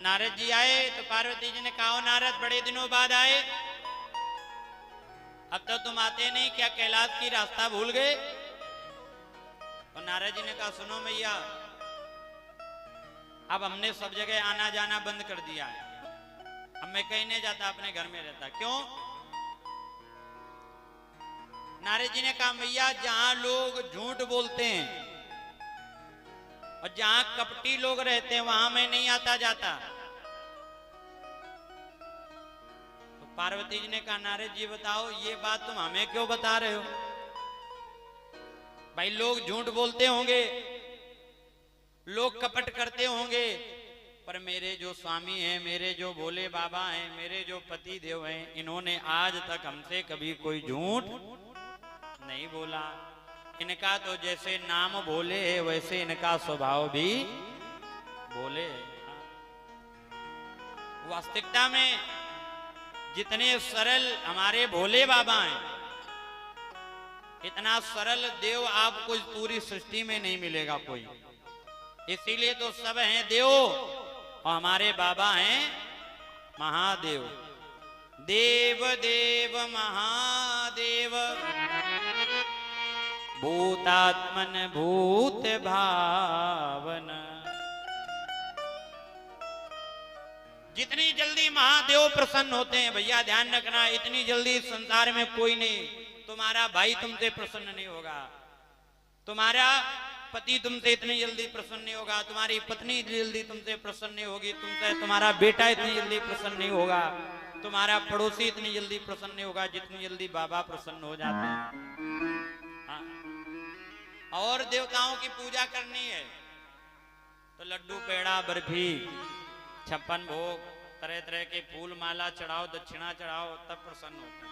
नारद जी आए तो पार्वती जी ने कहा, नारद बड़े दिनों बाद आए, अब तो तुम आते नहीं, क्या कैलाश की रास्ता भूल गए? और नारद जी ने कहा, सुनो मैया, अब हमने सब जगह आना जाना बंद कर दिया है, अब मैं कहीं नहीं जाता, अपने घर में रहता। क्यों? नारद जी ने कहा, मैया जहां लोग झूठ बोलते हैं और जहां कपटी लोग रहते हैं वहां मैं नहीं आता जाता। तो पार्वती जी ने कहा, नारद जी बताओ ये बात तुम हमें क्यों बता रहे हो? भाई लोग झूठ बोलते होंगे, लोग कपट करते होंगे, पर मेरे जो स्वामी हैं, मेरे जो भोले बाबा हैं, मेरे जो पति देव हैं, इन्होंने आज तक हमसे कभी कोई झूठ नहीं बोला। इनका तो जैसे नाम भोले है वैसे इनका स्वभाव भी भोले है। वास्तविकता में जितने सरल हमारे भोले बाबा हैं, इतना सरल देव आपको इस पूरी सृष्टि में नहीं मिलेगा कोई। इसीलिए तो सब हैं देव और हमारे बाबा हैं महादेव। देव देव महादेव भूतात्मन भूत भावन। जितनी जल्दी महादेव प्रसन्न होते हैं, भैया ध्यान रखना, इतनी जल्दी संसार में कोई नहीं। तुम्हारा भाई तुमसे प्रसन्न नहीं होगा, तुम्हारा पति तुमसे इतनी जल्दी प्रसन्न नहीं होगा, तुम्हारी पत्नी इतनी जल्दी तुमसे प्रसन्न नहीं होगी, तुमसे तुम्हारा बेटा इतनी जल्दी प्रसन्न नहीं होगा, तुम्हारा पड़ोसी इतनी जल्दी प्रसन्न नहीं होगा जितनी जल्दी बाबा प्रसन्न हो जाते हैं। हाँ। और देवताओं की पूजा करनी है तो लड्डू पेड़ा बर्फी 56 भोग तरह तरह के फूल माला चढ़ाओ, दक्षिणा चढ़ाओ, तब प्रसन्न होते हैं।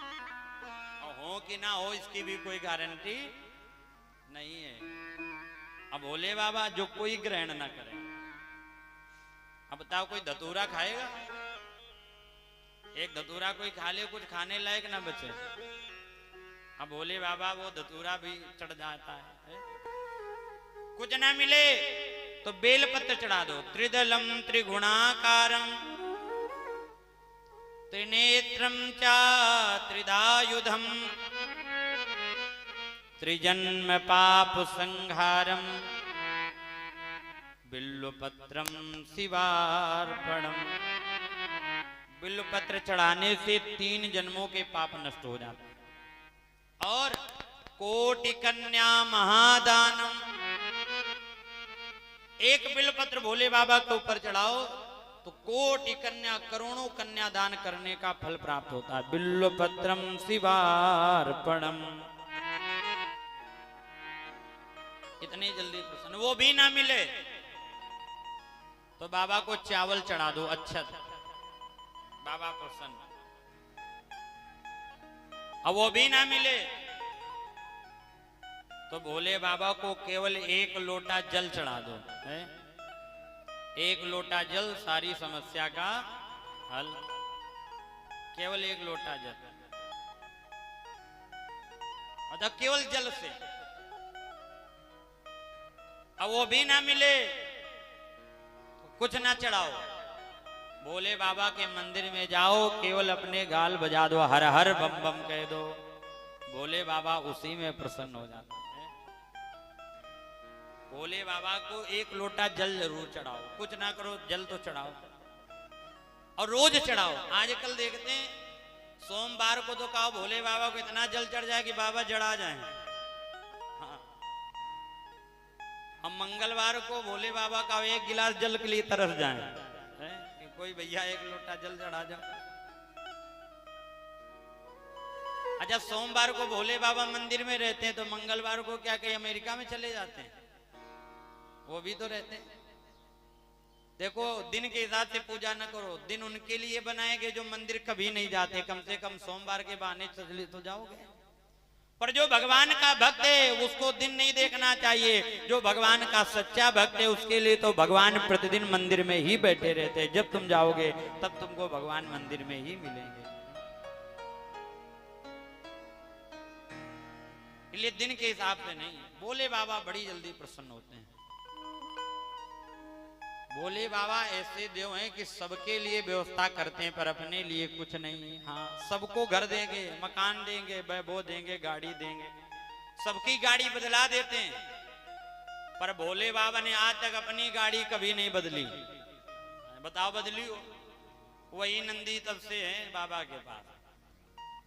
और हो कि ना हो इसकी भी कोई गारंटी नहीं है। अब भोले बाबा जो कोई ग्रहण ना करे। अब बताओ कोई धतूरा खाएगा? एक धतूरा कोई खा ले, कुछ खाने लायक ना बचे। अब भोले बाबा वो धतूरा भी चढ़ जाता है। कुछ ना मिले तो बेलपत्र चढ़ा दो। त्रिदलम त्रिगुणाकारम त्रिनेत्रम चा त्रिदायुधम त्रिजन्म पाप संहारम बिल्वपत्रम शिवार्पणम। बिल्वपत्र चढ़ाने से 3 जन्मों के पाप नष्ट हो जाते हैं। और कोटि कन्या महादानम, एक बिल्वपत्र भोले बाबा के ऊपर चढ़ाओ तो कोटि कन्या, करोड़ों कन्या दान करने का फल प्राप्त होता है। बिल्वपत्रम शिवार्पणम। इतनी जल्दी प्रसन्न, वो भी ना मिले तो बाबा को चावल चढ़ा दो, अच्छा बाबा प्रसन्न। अब वो भी ना मिले तो भोले बाबा को केवल 1 लोटा जल चढ़ा दो। 1 लोटा जल सारी समस्या का हल। केवल 1 लोटा जल, मतलब केवल जल से। अब वो भी ना मिले तो कुछ ना चढ़ाओ, भोले बाबा के मंदिर में जाओ, केवल अपने गाल बजा दो, हर हर बम बम कह दो, भोले बाबा उसी में प्रसन्न हो जाते हैं। भोले बाबा को 1 लोटा जल जरूर चढ़ाओ, कुछ ना करो जल तो चढ़ाओ, और रोज चढ़ाओ। आजकल देखते हैं सोमवार को तो कहो भोले बाबा को इतना जल चढ़ जाए कि बाबा जड़ा जाए। हाँ। हम मंगलवार को भोले बाबा का 1 गिलास जल के लिए तरस जाए कि कोई भैया 1 लोटा जल चढ़ा जाओ। अच्छा, सोमवार को भोले बाबा मंदिर में रहते हैं तो मंगलवार को क्या कहीं अमेरिका में चले जाते हैं? वो भी तो रहते हैं। देखो, दिन के हिसाब से पूजा न करो, दिन उनके लिए बनाए गए जो मंदिर कभी नहीं जाते। कम से कम सोमवार के बहाने चले तो जाओगे। पर जो भगवान का भक्त है उसको दिन नहीं देखना चाहिए। जो भगवान का सच्चा भक्त है उसके लिए तो भगवान प्रतिदिन मंदिर में ही बैठे रहते हैं। जब तुम जाओगे तब तुमको भगवान मंदिर में ही मिलेंगे। इसलिए दिन के हिसाब से नहीं, भोले बाबा बड़ी जल्दी प्रसन्न होते हैं। भोले बाबा ऐसे देव हैं कि सबके लिए व्यवस्था करते हैं पर अपने लिए कुछ नहीं। हाँ, सबको घर देंगे, मकान देंगे, वैभव देंगे, गाड़ी देंगे, सबकी गाड़ी बदला देते हैं, पर भोले बाबा ने आज तक अपनी गाड़ी कभी नहीं बदली। बताओ बदली हो? वही नंदी तब से है बाबा के पास।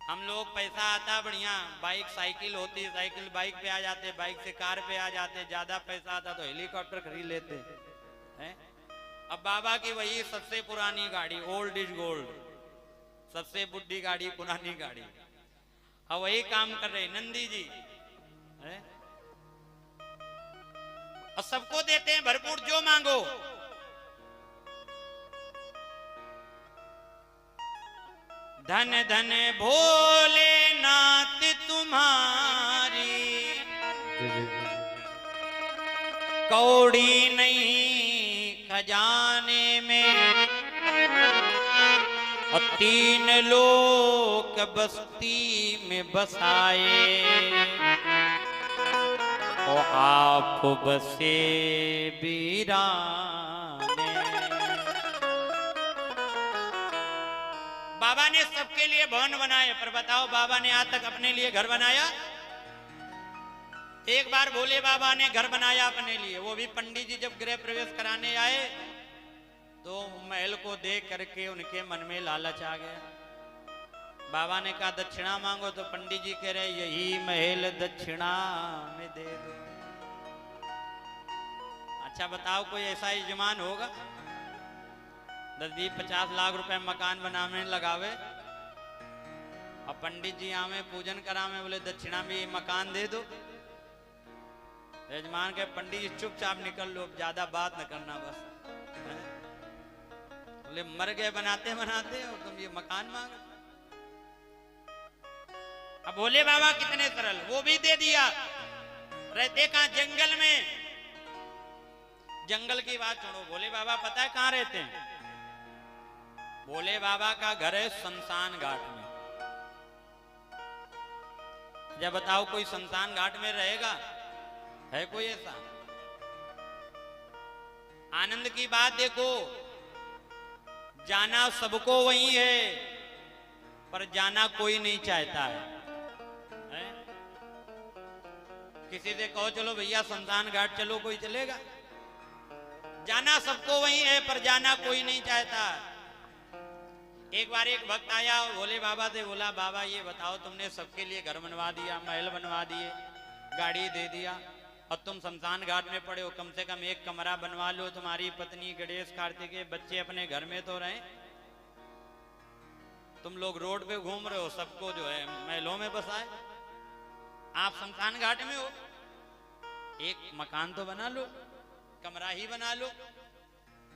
हम लोग पैसा आता बढ़िया, बाइक साइकिल होती, साइकिल बाइक पे आ जाते, बाइक से कार पे आ जाते, ज्यादा पैसा आता तो हेलीकॉप्टर खरीद लेते हैं। अब बाबा की वही सबसे पुरानी गाड़ी, ओल्ड इज गोल्ड, सबसे बुढ़ी गाड़ी, पुरानी गाड़ी, अब वही काम कर रहे नंदी जी है? और सबको देते हैं भरपूर, जो मांगो। धन धन भोलेनाथ तुम्हारी, कौड़ी नहीं खजाने में, और 3 लोक बस्ती में बसाए, और आप बसे वीराने। बाबा ने सबके लिए भवन बनाए, पर बताओ बाबा ने आज तक अपने लिए घर बनाया? एक बार भोले बाबा ने घर बनाया अपने लिए, वो भी पंडित जी जब गृह प्रवेश कराने आए तो महल को देख करके उनके मन में लालच आ गया। बाबा ने कहा दक्षिणा मांगो, तो पंडित जी कह रहे यही महल दक्षिणा में दे दो। अच्छा बताओ, कोई ऐसा यजमान होगा 10-20-50 लाख रुपए मकान बनाने लगावे, और पंडित जी आवे पूजन करावे, बोले दक्षिणा में मकान दे दो? यजमान के पंडित जी चुपचाप निकल लो, ज्यादा बात न करना बस। बोले मर गए बनाते बनाते और तुम ये मकान मांग। अब भोले बाबा कितने सरल, वो भी दे दिया। रहते कहां? जंगल में। जंगल की बात छोड़ो, भोले बाबा पता है कहां रहते हैं? भोले बाबा का घर है शमशान घाट में। जब बताओ कोई शमशान घाट में रहेगा? है कोई ऐसा? आनंद की बात देखो, जाना सबको वही है, पर जाना कोई नहीं चाहता है? किसी से कहो चलो भैया शमशान घाट चलो, कोई चलेगा? जाना सबको वही है, पर जाना कोई नहीं चाहता। एक बार एक भक्त आया और भोले बाबा से बोला, बाबा ये बताओ तुमने सबके लिए घर बनवा दिया, महल बनवा दिए, गाड़ी दे दिया, और तुम शमशान घाट में पड़े हो, कम से कम एक कमरा बनवा लो, तुम्हारी पत्नी गणेश कार्तिक बच्चे अपने घर में तो रहे। तुम लोग रोड पे घूम रहे हो, सबको जो है महलों में बसाए, आप शमशान घाट में हो, एक मकान तो बना लो, कमरा ही बना लो।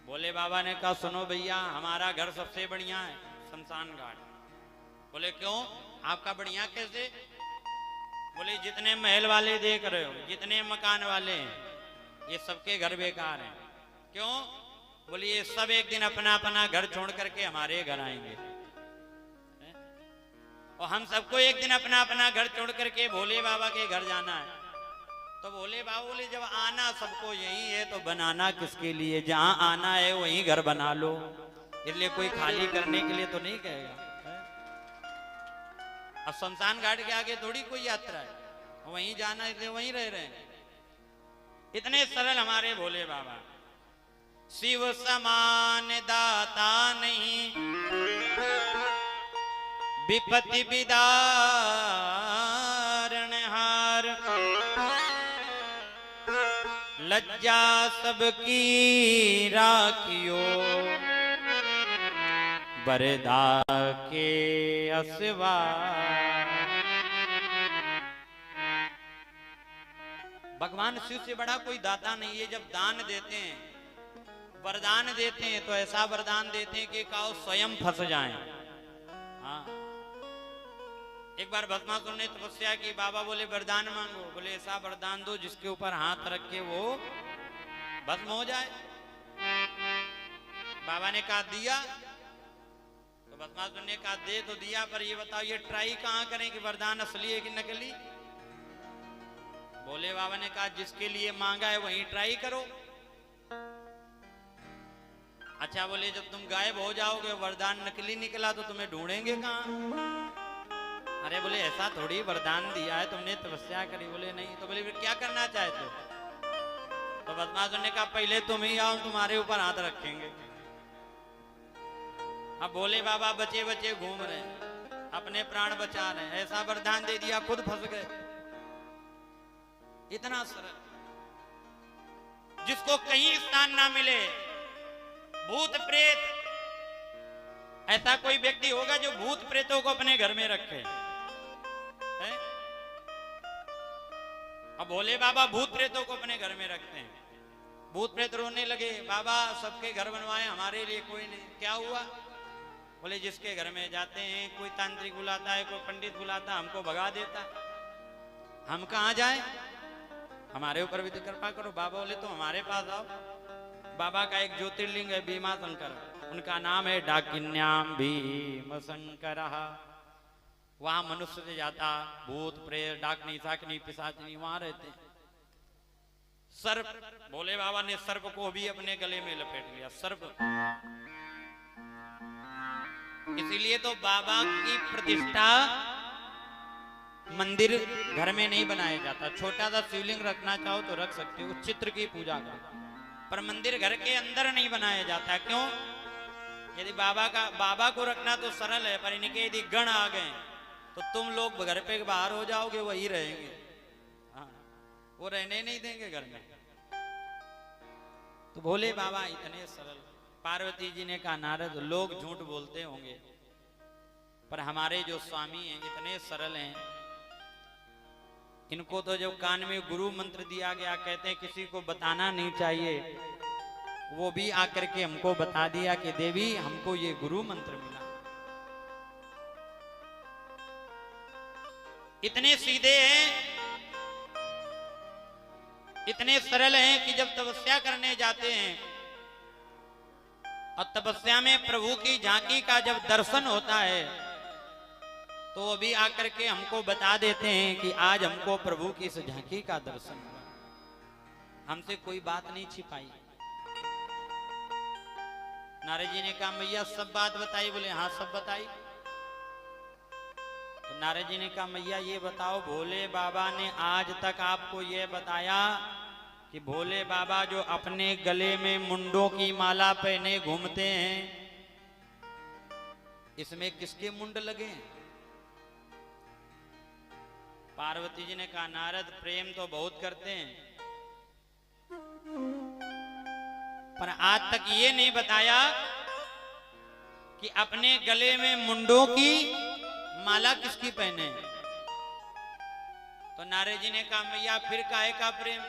भोले बाबा ने कहा सुनो भैया, हमारा घर सबसे बढ़िया है शमशान घाट। बोले क्यों? आपका बढ़िया कैसे? बोले जितने महल वाले देख रहे हो, जितने मकान वाले हैं, ये सबके घर बेकार हैं। क्यों? बोले ये सब एक दिन अपना अपना घर छोड़ करके हमारे घर आएंगे, और हम सबको एक दिन अपना अपना घर छोड़ करके भोले बाबा के घर जाना है। तो भोले बाबा बोले जब आना सबको यही है तो बनाना किसके लिए? जहां आना है वहीं घर बना लो, इसलिए कोई खाली करने के लिए तो नहीं कहेगा। अब शमशान घाट के आगे थोड़ी कोई यात्रा है, वहीं जाना, इसलिए वहीं रह रहे हैं। इतने सरल हमारे भोले बाबा। शिव समान दाता नहीं, विपत्ति विदारण हार, लज्जा सबकी राखियो, बरदा के असवा। भगवान शिव से बड़ा कोई दाता नहीं है। जब दान देते हैं, वरदान देते हैं, तो ऐसा वरदान देते हैं कि काओ स्वयं फंस जाएं। हाँ, एक बार भस्मासुर ने तपस्या की, बाबा बोले वरदान मांगो। बोले ऐसा वरदान दो जिसके ऊपर हाथ रख के वो भस्म हो जाए। बाबा ने कहा दिया, तो भस्मासुर ने कहा दे तो दिया, पर ये बताओ ये ट्राई कहां करें कि वरदान असली है कि नकली? भोले बाबा ने कहा जिसके लिए मांगा है वहीं ट्राई करो। अच्छा बोले जब तुम गायब हो जाओगे वरदान नकली निकला तो तुम्हें ढूंढेंगे कहाँ? अरे बोले ऐसा थोड़ी वरदान दिया है तुमने तपस्या करी। बोले नहीं। तो बोले फिर क्या करना चाहते हो? तो बदमाश ने कहा पहले तुम ही आओ तुम्हारे ऊपर हाथ रखेंगे। अब भोले बाबा बचे बचे घूम रहे हैं, अपने प्राण बचा रहे हैं, ऐसा वरदान दे दिया खुद फंस गए। इतना सरल, जिसको कहीं स्थान ना मिले, भूत प्रेत, ऐसा कोई व्यक्ति होगा जो भूत प्रेतों को अपने घर में रखे है? अब भोले बाबा भूत प्रेतों को अपने घर में रखते हैं। भूत प्रेत रोने लगे, बाबा सबके घर बनवाए, हमारे लिए कोई नहीं। क्या हुआ? बोले जिसके घर में जाते हैं कोई तांत्रिक बुलाता है, कोई पंडित बुलाता है, हमको भगा देता, हम कहाँ जाएं? हमारे ऊपर भी तो कृपा करो। बाबा बोले तो हमारे पास आओ। बाबा का एक ज्योतिर्लिंग है भीमा शंकर, उनका नाम है डाकिन्याम भीम शंकर। वहां मनुष्य से जाता, भूत प्रेत डाकनी साकनी पिशाचनी वहां रहते। सर्प, भोले बाबा ने सर्प को भी अपने गले में लपेट लिया। सर्प, इसीलिए तो बाबा की प्रतिष्ठा मंदिर घर में नहीं बनाया जाता। छोटा सा शिवलिंग रखना चाहो तो रख सकते हो, चित्र की पूजा का, पर मंदिर घर के अंदर नहीं बनाया जाता। क्यों? यदि बाबा को रखना तो सरल है, पर इनके यदि गण आ गए तो तुम लोग घर पे बाहर हो जाओगे, वही रहेंगे। हाँ, वो रहने नहीं देंगे घर में। तो भोले बाबा इतने सरल। पार्वती जी ने कहा नारद लोग झूठ बोलते होंगे, पर हमारे जो स्वामी हैं इतने सरल हैं, इनको तो जब कान में गुरु मंत्र दिया गया, कहते हैं किसी को बताना नहीं चाहिए, वो भी आकर के हमको बता दिया कि देवी हमको ये गुरु मंत्र मिला। इतने सीधे हैं, इतने सरल हैं कि जब तपस्या करने जाते हैं और तपस्या में प्रभु की झांकी का जब दर्शन होता है तो वो भी आकर के हमको बता देते हैं कि आज हमको प्रभु की इस झांकी का दर्शन हुआ। हमसे कोई बात नहीं छिपाई। नारद जी ने कहा मैया सब बात बताई? बोले हाँ सब बताई। तो नारद जी ने कहा मैया ये बताओ, भोले बाबा ने आज तक आपको ये बताया कि भोले बाबा जो अपने गले में मुंडों की माला पहने घूमते हैं, इसमें किसके मुंड लगे हैं? पार्वती जी ने कहा नारद प्रेम तो बहुत करते हैं, पर आज तक ये नहीं बताया कि अपने गले में मुंडों की माला किसकी पहने। तो नारद जी ने कहा मैया फिर काहे का प्रेम?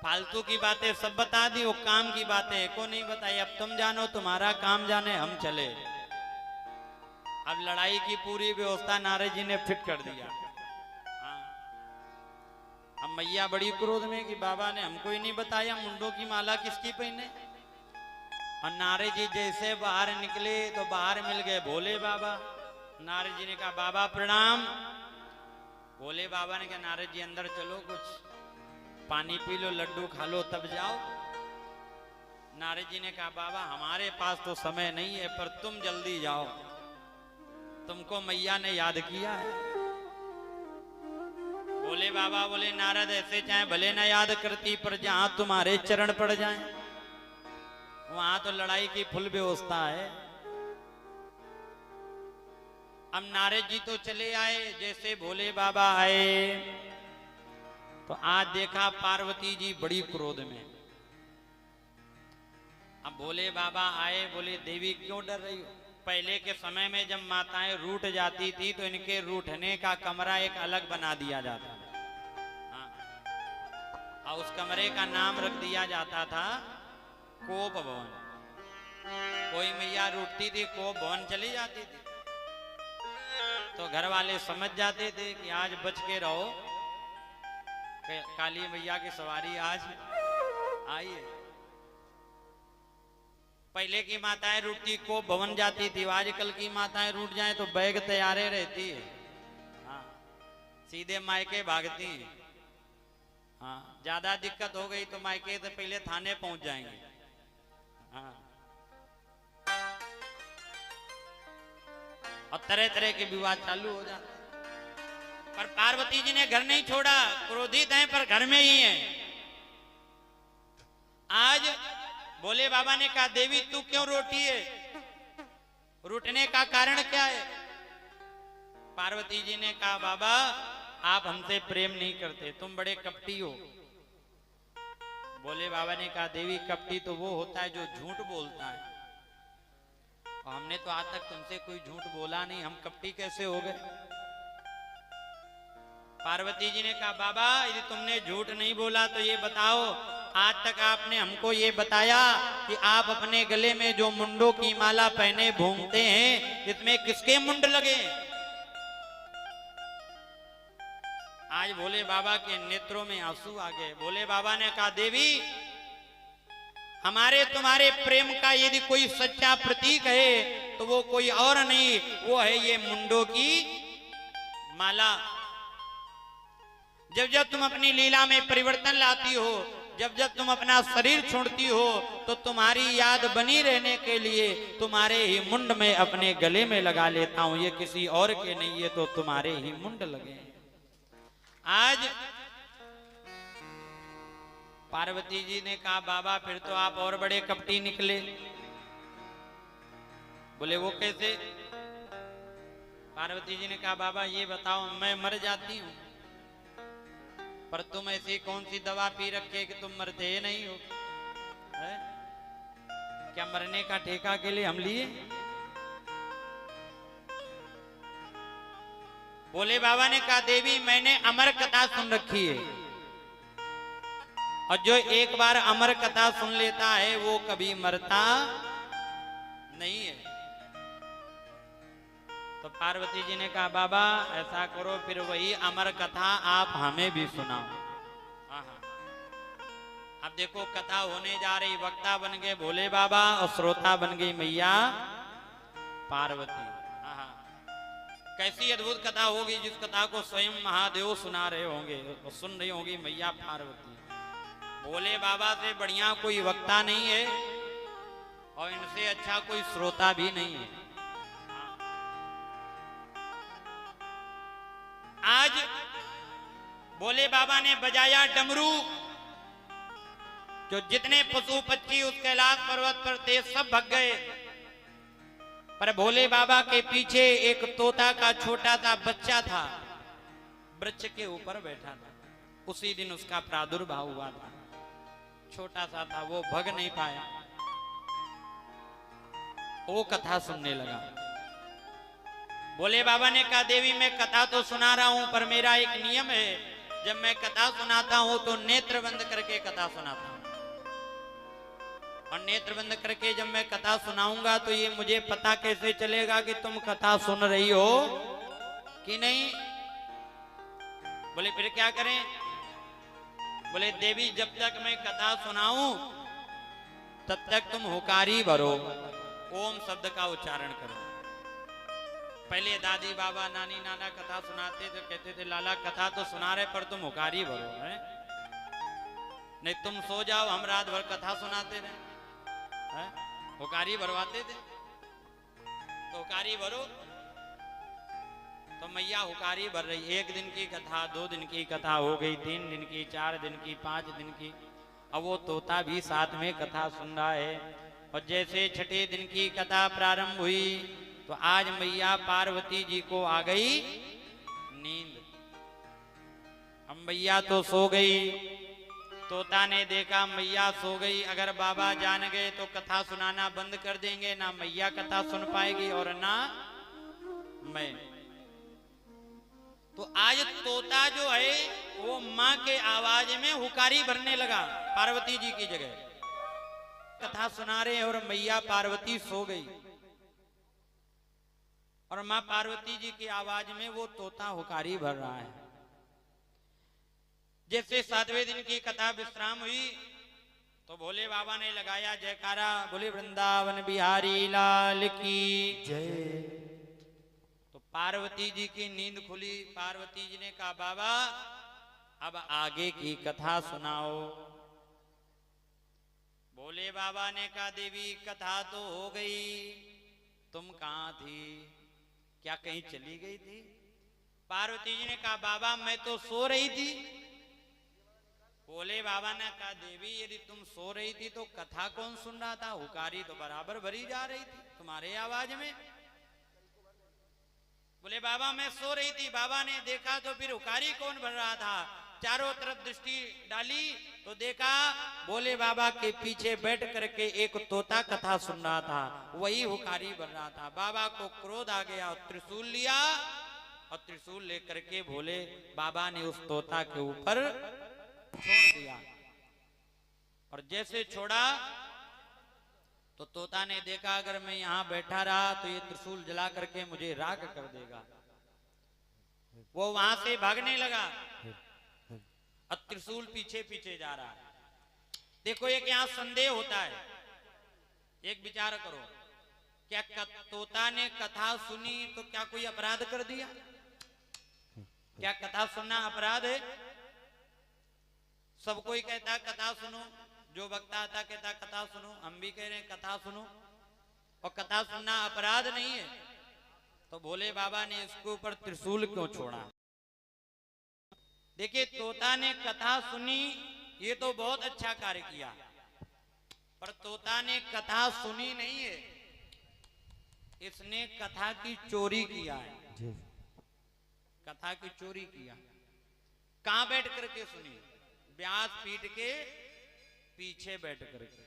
फालतू की बातें सब बता दी, वो काम की बातें को नहीं बताई। अब तुम जानो, तुम्हारा काम जाने, हम चले। अब लड़ाई की पूरी व्यवस्था नारद जी ने फिट कर दिया। अब मैया बड़ी क्रोध में कि बाबा ने हमको ही नहीं बताया मुंडों की माला किसकी पहने। और नारद जी जैसे बाहर निकले तो बाहर मिल गए भोले बाबा। नारद जी ने कहा बाबा प्रणाम। भोले बाबा ने कहा नारद जी अंदर चलो, कुछ पानी पी लो, लड्डू खा लो, तब जाओ। नारद जी ने कहा बाबा हमारे पास तो समय नहीं है, पर तुम जल्दी जाओ, तुमको मैया ने याद किया है। बोले बाबा बोले नारद ऐसे चाहे भले ना याद करती, पर जहां तुम्हारे चरण पड़ जाएं वहां तो लड़ाई की फुल व्यवस्था है। अब नारद जी तो चले आए। जैसे भोले बाबा आए तो आज देखा पार्वती जी बड़ी क्रोध में। अब भोले बाबा आए, बोले देवी क्यों डर रही हो? पहले के समय में जब माताएं रूठ जाती थी तो इनके रूठने का कमरा एक अलग बना दिया जाता था। हाँ, और उस कमरे का नाम रख दिया जाता था कोप भवन। कोई मैया रूठती थी, कोप भवन चली जाती थी, तो घर वाले समझ जाते थे कि आज बच के रहो, काली मैया की सवारी आज आई है। पहले की माताएं रूठती को भवन जाती थी, आजकल की माताएं रूठ जाएं तो बैग तैयारे रहती है। हाँ, सीधे मायके भागती हैं। हाँ, ज्यादा दिक्कत हो गई तो मायके से पहले थाने पहुंच जाएंगे। हाँ, और तरह तरह के विवाद चालू हो जाते। पर पार्वती जी ने घर नहीं छोड़ा, क्रोधित हैं पर घर में ही हैं। आज भोले बाबा ने कहा देवी तू क्यों रोटी है, रूठने का कारण क्या है? पार्वती जी ने कहा बाबा आप हमसे प्रेम नहीं करते, तुम बड़े कपटी हो। भोले बाबा ने कहा देवी कपटी तो वो होता है जो झूठ बोलता है, और हमने तो आज तक तुमसे कोई झूठ बोला नहीं, हम कपटी कैसे हो गए? पार्वती जी ने कहा बाबा यदि तुमने झूठ नहीं बोला तो ये बताओ आज तक आपने हमको ये बताया कि आप अपने गले में जो मुंडों की माला पहने घूमते हैं इसमें किसके मुंड लगे? आज भोले बाबा के नेत्रों में आंसू आ गए। भोले बाबा ने कहा देवी हमारे तुम्हारे प्रेम का यदि कोई सच्चा प्रतीक है तो वो कोई और नहीं, वो है ये मुंडों की माला। जब जब तुम अपनी लीला में परिवर्तन लाती हो, जब जब तुम अपना शरीर छोड़ती हो, तो तुम्हारी याद बनी रहने के लिए तुम्हारे ही मुंड में अपने गले में लगा लेता हूं। ये किसी और के नहीं, ये तो तुम्हारे ही मुंड लगे। आज पार्वती जी ने कहा बाबा फिर तो आप और बड़े कपटी निकले। बोले वो कैसे? पार्वती जी ने कहा बाबा ये बताओ मैं मर जाती हूं पर तुम ऐसी कौन सी दवा पी रखे कि तुम मरते ही नहीं हो? है? क्या मरने का ठेका के लिए हम लिए? भोले बाबा ने कहा देवी मैंने अमर कथा सुन रखी है और जो एक बार अमर कथा सुन लेता है वो कभी मरता नहीं है। तो पार्वती जी ने कहा बाबा ऐसा करो फिर वही अमर कथा आप हमें भी सुनाओ। अब देखो कथा होने जा रही, वक्ता बन गए भोले बाबा और श्रोता बन गई मैया पार्वती। कैसी अद्भुत कथा होगी जिस कथा को स्वयं महादेव सुना रहे होंगे और सुन रही होगी मैया पार्वती। भोले बाबा से बढ़िया कोई वक्ता नहीं है और इनसे अच्छा कोई श्रोता भी नहीं है। आज भोले बाबा ने बजाया डमरू, जो जितने पशु पक्षी उस कैलाश पर्वत पर थे सब भग गए, पर भोले बाबा के पीछे एक तोता का छोटा सा बच्चा था, वृक्ष के ऊपर बैठा था। उसी दिन उसका प्रादुर्भाव हुआ था, छोटा सा था, वो भग नहीं पाया। वो कथा सुनने लगा। भोले बाबा ने कहा देवी मैं कथा तो सुना रहा हूं पर मेरा एक नियम है, जब मैं कथा सुनाता हूं तो नेत्र बंद करके कथा सुनाता हूं, और नेत्र बंद करके जब मैं कथा सुनाऊंगा तो ये मुझे पता कैसे चलेगा कि तुम कथा सुन रही हो कि नहीं? बोले फिर क्या करें? बोले देवी जब तक मैं कथा सुनाऊं तब तक तुम हुकारी भरो, ओम शब्द का उच्चारण करो। पहले दादी बाबा नानी नाना कथा सुनाते तो कहते थे लाला कथा तो सुना रहे पर तुम हुकारी भरो, है? नहीं तुम सो जाओ हम रात भर कथा सुनाते रहे, हुकारी भरवाते थे। तो हुकारी भरो, तो मैया हुकारी भर रही। 1 दिन की कथा, 2 दिन की कथा हो गई, 3 दिन की, 4 दिन की, 5 दिन की। अब वो तोता भी साथ में कथा सुन रहा है। और जैसे 6ठे दिन की कथा प्रारंभ हुई तो आज मैया पार्वती जी को आ गई नींद। अब मैया तो सो गई, तोता ने देखा मैया सो गई, अगर बाबा जान गए तो कथा सुनाना बंद कर देंगे, ना मैया कथा सुन पाएगी और ना मैं। तो आज तोता जो है वो मां के आवाज में हुकारी भरने लगा पार्वती जी की जगह। कथा सुना रहे और मैया पार्वती सो गई और मां पार्वती जी की आवाज में वो तोता हुकारी भर रहा है। जैसे 7वें दिन की कथा विश्राम हुई तो भोले बाबा ने लगाया जयकारा, बोले वृंदावन बिहारी लाल की जय। तो पार्वती जी की नींद खुली। पार्वती जी ने कहा बाबा अब आगे की कथा सुनाओ। भोले बाबा ने कहा देवी कथा तो हो गई, तुम कहां थी? क्या कहीं चली गई थी? पार्वती जी ने कहा बाबा मैं तो सो रही थी। भोले बाबा ने कहा देवी यदि तुम सो रही थी तो कथा कौन सुन रहा था? हुकारी तो बराबर भरी जा रही थी तुम्हारे आवाज में। बोले बाबा मैं सो रही थी। बाबा ने देखा तो फिर हुकारी कौन भर रहा था? चारों तरफ दृष्टि डाली तो देखा भोले बाबा के पीछे बैठ करके एक तोता कथा सुन रहा था, वही हुकारी भर रहा था। बाबा को क्रोध आ गया और त्रिशूल लिया और त्रिशूल लेकर के भोले बाबा ने उस तोता के ऊपर छोड़ दिया। और जैसे छोड़ा तो तोता ने देखा अगर मैं यहां बैठा रहा तो ये त्रिशूल जला करके मुझे राख कर देगा। वो वहां से भागने लगा और त्रिशूल पीछे पीछे जा रहा है। देखो एक यहां संदेह होता है, एक विचार करो, क्या तोता ने कथा सुनी तो क्या कोई अपराध कर दिया? क्या कथा सुनना अपराध है? सब कोई कहता कथा सुनो, जो वक्ता आता कहता कथा सुनो, हम भी कह रहे हैं कथा सुनो, और कथा सुनना अपराध नहीं है, तो भोले बाबा ने इसके ऊपर त्रिशूल क्यों छोड़ा? देखिए तोता ने कथा सुनी ये तो बहुत अच्छा कार्य किया, पर तोता ने कथा सुनी नहीं है, इसने कथा की चोरी किया है। कथा की चोरी किया। कहां बैठ करके सुनी? व्यास पीठ के पीछे बैठ करके।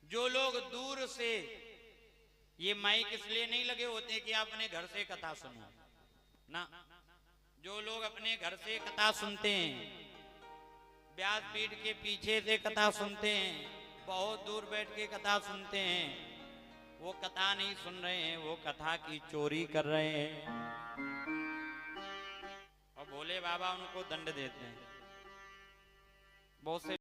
जो लोग दूर से, ये माइक इसलिए नहीं लगे होते कि आप अपने घर से कथा सुनो ना, जो लोग अपने घर से कथा सुनते हैं, व्यास पीठ के पीछे से कथा सुनते हैं, बहुत दूर बैठ के कथा सुनते हैं, वो कथा नहीं सुन रहे हैं, वो कथा की चोरी कर रहे हैं। और भोले बाबा उनको दंड देते हैं। बहुत से